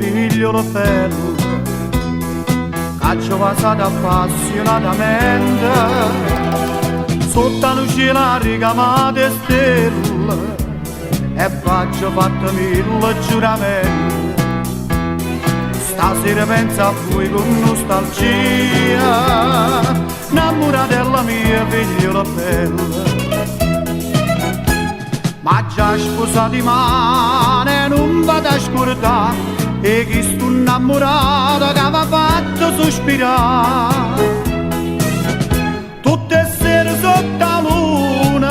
figlio bello, caccio passato appassionatamente, sotto il cielo ricamate stelle, e faccio fatto mille giuramenti. Stasera penso a voi con nostalgia, innamorata della mia figliola bella. Ma già sposati male non vado a scordare, e chi sto innamorato che mi ha fatto sospirare. Tutte sere sotto la luna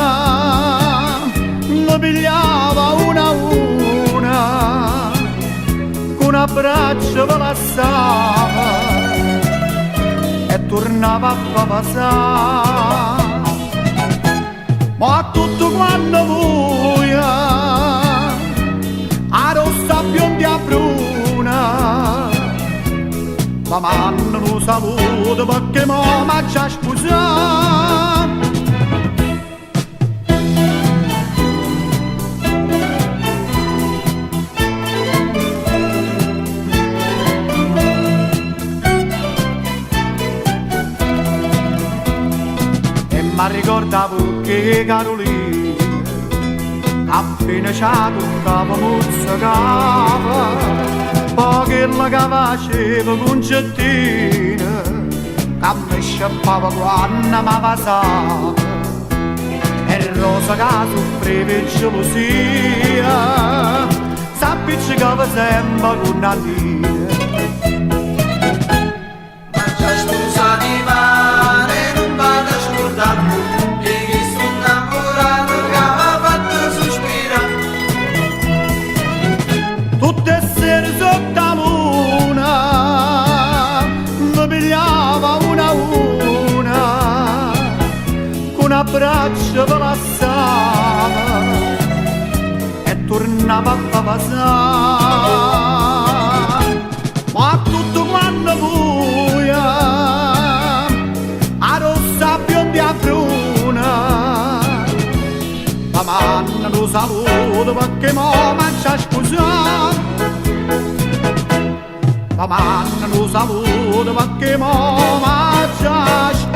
mi pigliava una a una, con un abbraccio me lassava e tornava a far passare. Ma tutto quando vuoi, a rossa bionda bruna, ma manno lo saluto perché mo m'ha già sposato. E mi ricordavo che Carolina appena ci toccava mozzicava, poi che la faceva concettina, che mi sciappava quando mi passava, e rosa che soffriva e gelosia s'appiccicava sempre con una lina. Ma già scusati male, non vado a scordarmi, e chi sto innamorato che mi ha fatto sospirare. Tutte sere sotto la luna mi pigliava una a una, con un abbraccio me lassava e tornava a far passare. Ma tutto quando buia, a rossa bionda bruna, ma manna lo saluto perché mo m'ha già sposato. Ma manna lo saluto perché mo m'ha già sposato.